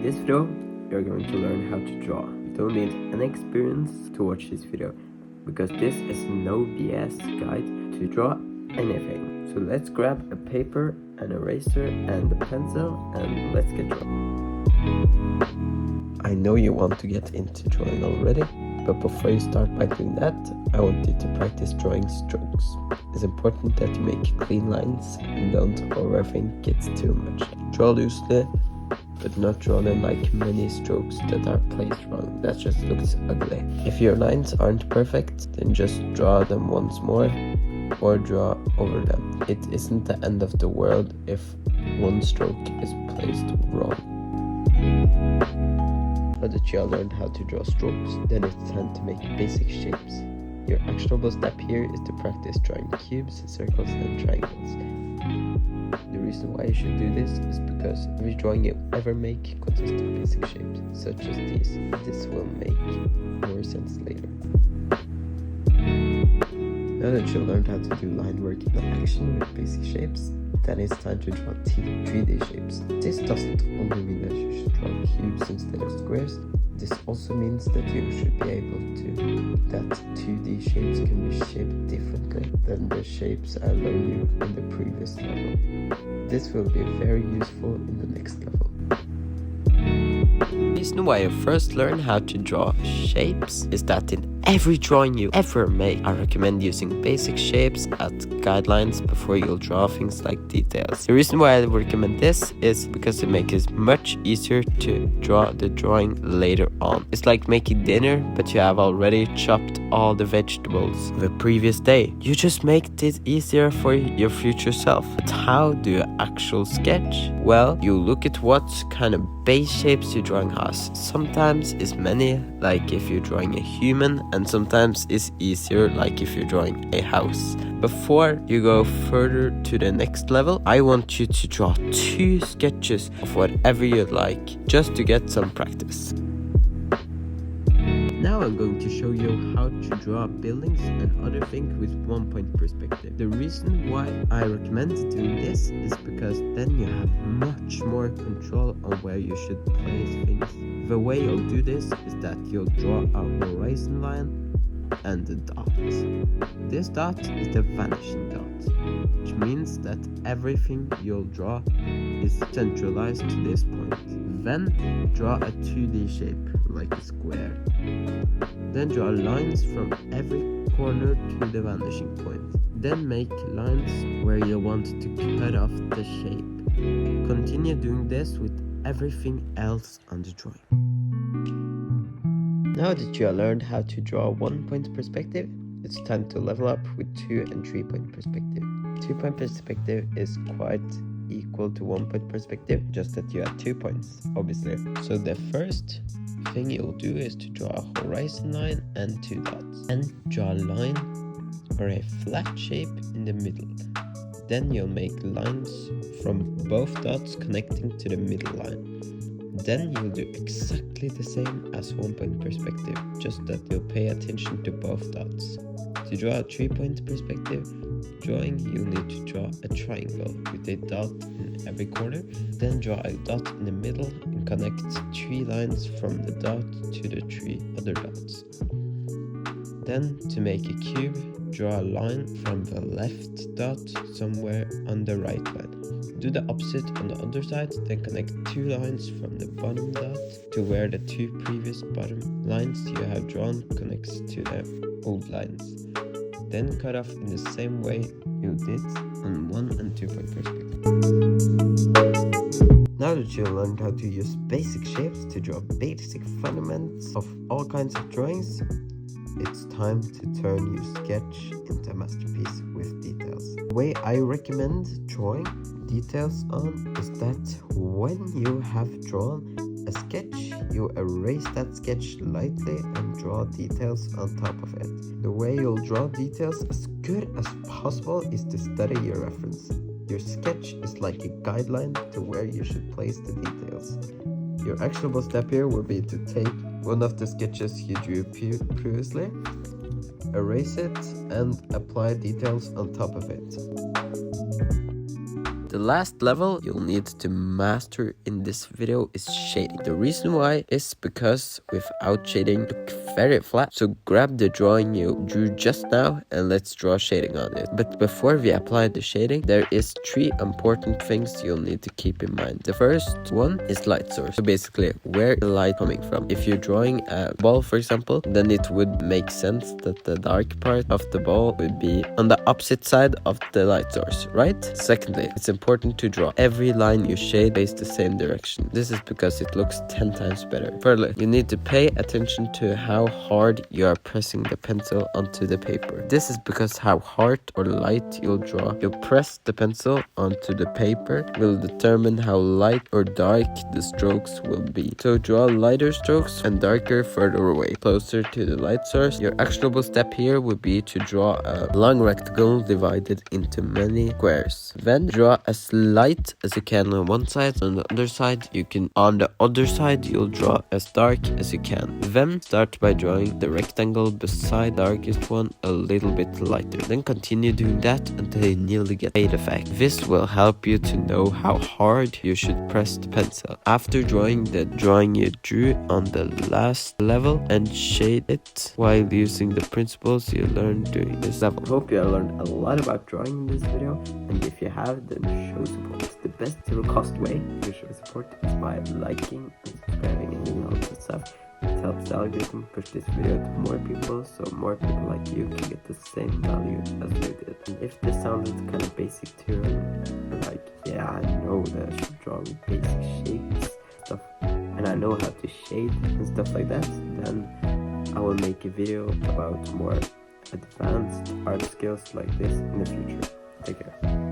this video, you're going to learn how to draw. You don't need any experience to watch this video, because this is no BS guide to draw anything. So let's grab a paper, an eraser and a pencil, and let's get drawing. I know you want to get into drawing already, but before you start by doing that, I want you to practice drawing strokes. It's important that you make clean lines and don't overthink it too much. Draw loosely, but not draw them like many strokes that are placed wrong. That just looks ugly. If your lines aren't perfect, then just draw them once more or draw over them. It isn't the end of the world if one stroke is placed wrong. Now that you all learned how to draw strokes, then it's time to make basic shapes. Your actionable step here is to practice drawing cubes, circles and triangles. The reason why you should do this is because every drawing you ever make consists of basic shapes, such as these. This will make more sense later. Now that you learned how to do line work in action with basic shapes, then it's time to draw 3D shapes. This doesn't only mean that you should draw cubes instead of squares. This also means that you should be able to that 2D shapes can be shaped differently than the shapes I learned you in the previous level. This will be very useful in the next level. The reason why you first learn how to draw shapes is that in every drawing you ever make, I recommend using basic shapes as guidelines before you'll draw things like details. The reason why I recommend this is because it makes it much easier to draw the drawing later on. It's like making dinner, but you have already chopped all the vegetables the previous day. You just make it easier for your future self. But how do you actually sketch? Well, you look at what kind of base shapes your drawing has. Sometimes it's many, like if you're drawing a human, and sometimes it's easier, like if you're drawing a house. Before you go further to the next level, I want you to draw 2 sketches of whatever you'd like, just to get some practice. Now I'm going to show you how to draw buildings and other things with 1-point perspective. The reason why I recommend doing this is because then you have much more control on where you should place things. The way you'll do this is that you'll draw a horizon line and a dot. This dot is the vanishing dot, which means that everything you'll draw is centralized to this point. Then draw a 2D shape, like a square. Then draw lines from every corner to the vanishing point. Then make lines where you want to cut off the shape. Continue doing this with everything else on the drawing. Now that you have learned how to draw 1-point perspective, it's time to level up with 2 and 3-point perspective. 2-point perspective is quite equal to 1-point perspective, just that you have 2 points, obviously. So the first thing you'll do is to draw a horizon line and 2 dots. And draw a line or a flat shape in the middle. Then you'll make lines from both dots connecting to the middle line. Then you'll do exactly the same as 1-point perspective, just that you'll pay attention to both dots. To draw a 3-point perspective drawing, you'll need to draw a triangle with a dot in every corner. Then draw a dot in the middle and connect 3 lines from the dot to the 3 other dots. Then, to make a cube, draw a line from the left dot somewhere on the right line. Do the opposite on the other side, then connect 2 lines from the bottom dot to where the 2 previous bottom lines you have drawn connects to the old lines. Then cut off in the same way you did on 1 and 2-point perspective. Now that you learned how to use basic shapes to draw basic fundamentals of all kinds of drawings, it's time to turn your sketch into a masterpiece with details. The way I recommend drawing details on is that when you have drawn a sketch, you erase that sketch lightly and draw details on top of it. The way you'll draw details as good as possible is to study your reference. Your sketch is like a guideline to where you should place the details. Your actionable step here will be to take one of the sketches you drew previously, erase it, and apply details on top of it. The The last level you'll need to master in this video is shading. The reason why is because without shading look very flat. So grab the drawing you drew just now and let's draw shading on it. But before we apply the shading, there is 3 important things you'll need to keep in mind. The first one is light source. So basically where the light coming from. If you're drawing a ball, for example, then it would make sense that the dark part of the ball would be on the opposite side of the light source, right? Secondly, it's important to draw every line you shade face the same direction. This is because it looks 10 times better. Thirdly, you need to pay attention to how hard you are pressing the pencil onto the paper. This is because how hard or light you'll draw, you'll press the pencil onto the paper will determine how light or dark the strokes will be. So draw lighter strokes and darker further away, closer to the light source. Your actionable step here would be to draw a long rectangle divided into many squares. Then draw as light as you can on one side. On the other side, you'll draw as dark as you can. Then start by drawing the rectangle beside the darkest one a little bit lighter. Then continue doing that until you nearly get fade effect. This will help you to know how hard you should press the pencil. After drawing the drawing you drew on the last level and shade it while using the principles you learned during this level. Hope you have learned a lot about drawing in this video, and if you have, then show support. The best zero cost way to show support is by liking and subscribing and doing all that stuff. It helps the algorithm push this video to more people, so more people like you can get the same value as you did. And if this sounded kind of basic to you, like, yeah, I know that I should draw with basic shapes stuff, and I know how to shade and stuff like that, then I will make a video about more advanced art skills like this in the future. Take care.